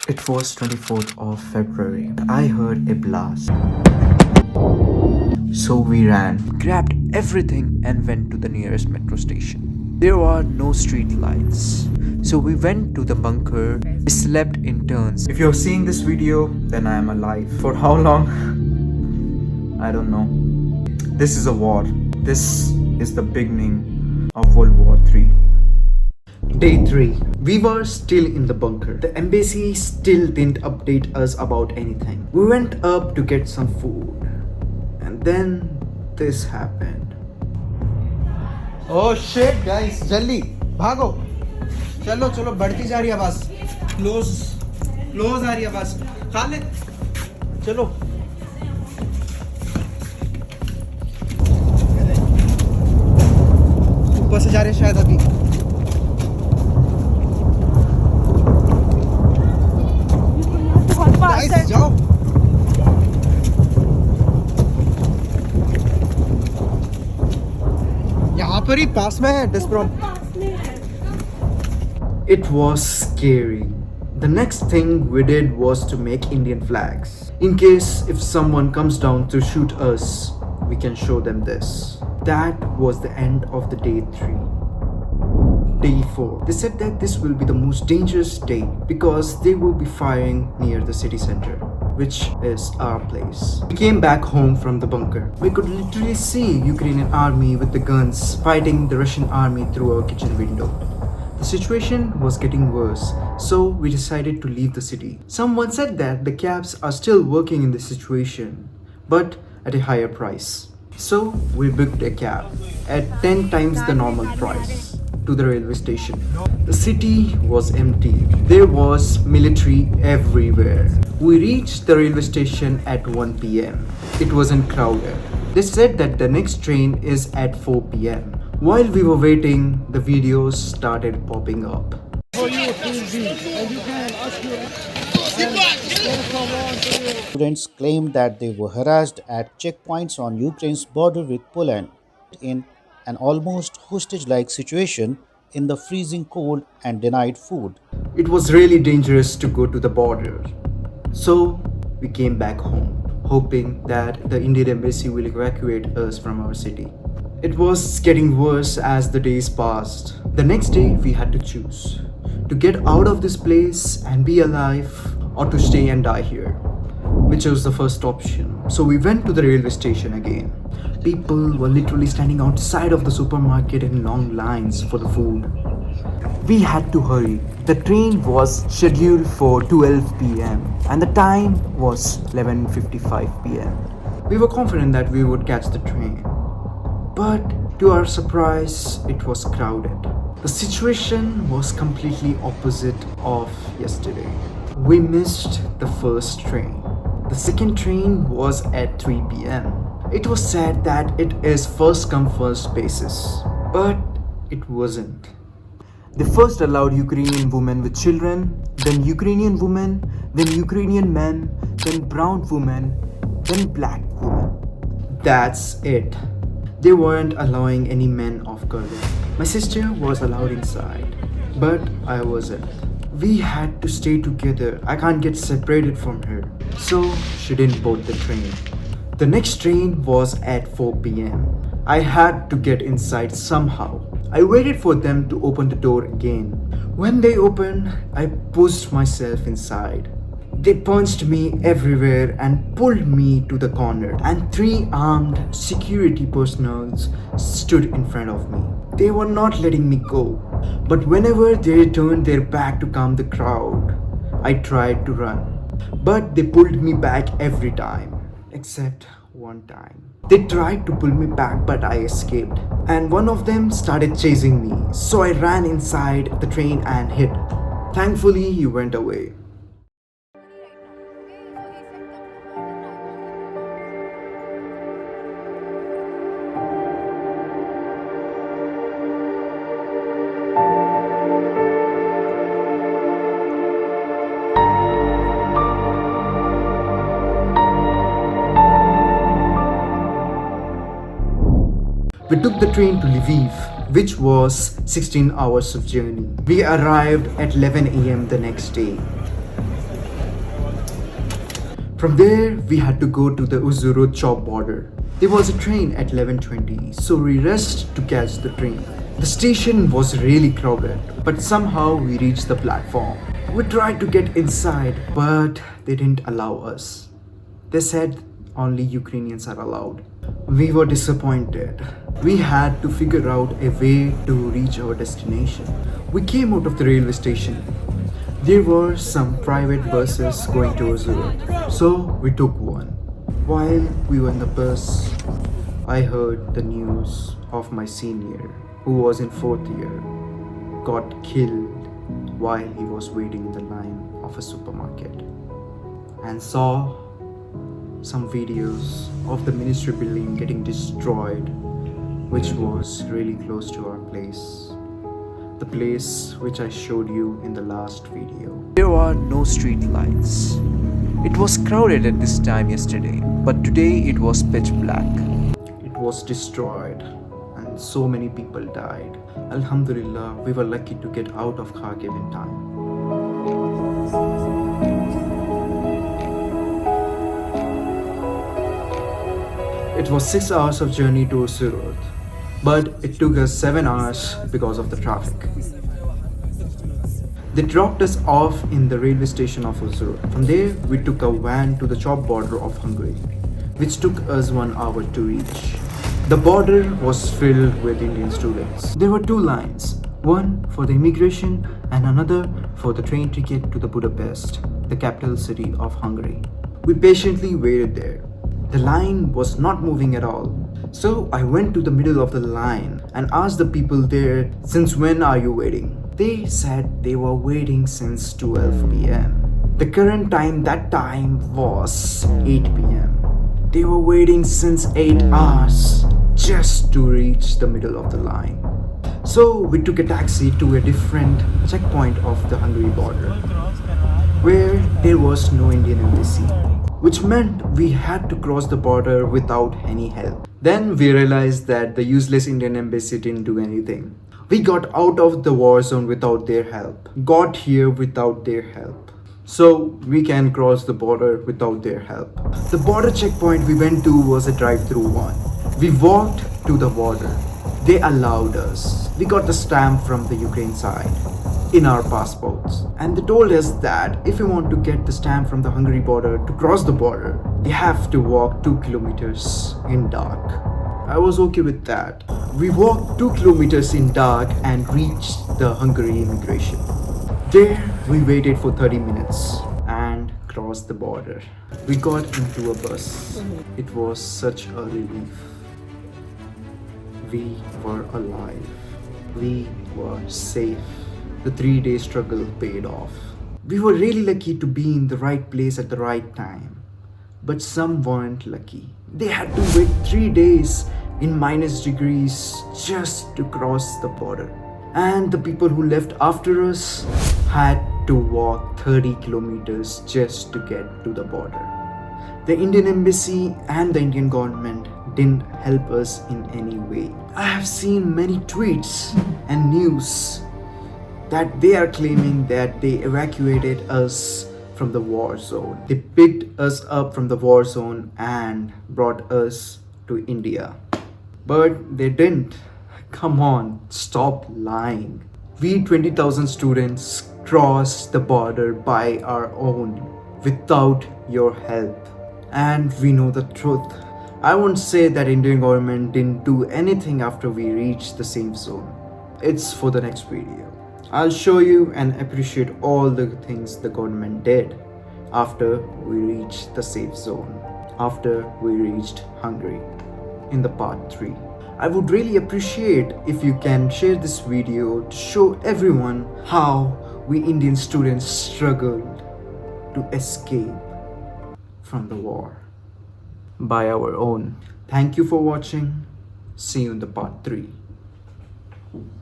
It was 24th of February. I heard a blast. So we ran, grabbed everything and went to the nearest metro station. There are no street lights. So we went to the bunker. We slept in turns. If you're seeing this video, then I am alive. For how long? I don't know. This is a war. This is the beginning of World War III. Day 3. We were still in the bunker. The embassy still didn't update us about anything. We went up to get some food. And then this happened. Oh shit guys, जल्दी भागो, चलो चलो बढ़ती जा रही है आवाज, close आ रही है आवाज, खा ले, चलो ऊपर से जा रहे शायद अभी. Guys, जाओ. यहाँ पर ही पास में है डिस्प्रॉम. It was scary. The next thing we did was to make Indian flags. In case if someone comes down to shoot us, we can show them this. That was the end of the day 3. Day 4. They said that this will be the most dangerous day because they will be firing near the city center, which is our place. We came back home from the bunker. We could literally see Ukrainian army with the guns fighting the Russian army through our kitchen window. The situation was getting worse, so we decided to leave the city. Someone said that the cabs are still working in this situation, but at a higher price. So we booked a cab at 10 times the normal price to the railway station. The city was empty. There was military everywhere. We reached the railway station at 1 p.m. It wasn't crowded. They said that the next train is at 4 p.m. While we were waiting, the videos started popping up. Students claimed that they were harassed at checkpoints on Ukraine's border with Poland in an almost hostage-like situation in the freezing cold and denied food. It was really dangerous to go to the border. So we came back home, hoping that the Indian embassy will evacuate us from our city. It was getting worse as the days passed. The next day we had to choose to get out of this place and be alive or to stay and die here. We chose the first option. So we went to the railway station again. People were literally standing outside of the supermarket in long lines for the food. We had to hurry. The train was scheduled for 12 p.m. and the time was 11:55 p.m. We were confident that we would catch the train. But to our surprise, it was crowded. The situation was completely opposite of yesterday. We missed the first train. The second train was at 3 p.m. It was said that it is first come first basis, but it wasn't. They first allowed Ukrainian women with children, then Ukrainian women, then Ukrainian men, then brown women, then black women. That's it. They weren't allowing any men of color. My sister was allowed inside, but I wasn't. We had to stay together. I can't get separated from her. So she didn't board the train. The next train was at 4 p.m. I had to get inside somehow. I waited for them to open the door again. When they opened, I pushed myself inside. They punched me everywhere and pulled me to the corner, and 3 armed security personnel stood in front of me. They were not letting me go, but whenever they turned their back to calm the crowd, I tried to run. But they pulled me back every time, except one time. They tried to pull me back, but I escaped, and one of them started chasing me, so I ran inside the train and hid. Thankfully, he went away. We took the train to Lviv, which was 16 hours of journey. We arrived at 11 a.m. the next day. From there, we had to go to the Uzurut-Chop border. There was a train at 11:20, so we rushed to catch the train. The station was really crowded, but somehow we reached the platform. We tried to get inside, but they didn't allow us. They said only Ukrainians are allowed. We were disappointed. We had to figure out a way to reach our destination. We came out of the railway station. There were some private buses going to Uzurut, so we took one. While we were in the bus, I heard the news of my senior, who was in 4th year, got killed while he was waiting in the line of a supermarket, and saw some videos of the ministry building getting destroyed, which was really close to our place. The place which I showed you in the last video. There are no street lights. It was crowded at this time yesterday, but today it was pitch black. It was destroyed and so many people died. Alhamdulillah, we were lucky to get out of Kharkiv in time. It was 6 hours of journey to Uzurut, but it took us 7 hours because of the traffic. They dropped us off in the railway station of Uzurut. From there, we took a van to the Chop border of Hungary, which took us 1 hour to reach. The border was filled with Indian students. There were 2 lines, one for the immigration and another for the train ticket to the Budapest, the capital city of Hungary. We patiently waited there. The line was not moving at all. So I went to the middle of the line and asked the people there, "Since when are you waiting?" They said they were waiting since 12 p.m. The current time that time was 8 p.m. They were waiting since 8 hours just to reach the middle of the line. So we took a taxi to a different checkpoint of the Hungary border, where there was no Indian embassy, which meant we had to cross the border without any help. Then we realized that the useless Indian embassy didn't do anything. We got out of the war zone without their help, got here without their help. So we can cross the border without their help. The border checkpoint we went to was a drive-through one. We walked to the border. They allowed us. We got the stamp from the Ukraine side in our passports, and they told us that if we want to get the stamp from the Hungary border to cross the border, we have to walk 2 kilometers in dark. I was okay with that. We walked 2 kilometers in dark and reached the Hungary immigration. There we waited for 30 minutes and crossed the border. We got into a bus. It was such a relief. We were alive. We were safe. The 3-day struggle paid off. We were really lucky to be in the right place at the right time. But some weren't lucky. They had to wait 3 days in -degrees just to cross the border. And the people who left after us had to walk 30 kilometers just to get to the border. The Indian embassy and the Indian government didn't help us in any way. I have seen many tweets and news that they are claiming that they evacuated us from the war zone. They picked us up from the war zone and brought us to India. But they didn't. Come on, stop lying. We 20,000 students crossed the border by our own without your help. And we know the truth. I won't say that Indian government didn't do anything after we reached the safe zone. It's for the next video. I'll show you and appreciate all the things the government did after we reached the safe zone, after we reached Hungary in the part 3. I would really appreciate if you can share this video to show everyone how we Indian students struggled to escape from the war by our own. Thank you for watching. See you in the part 3.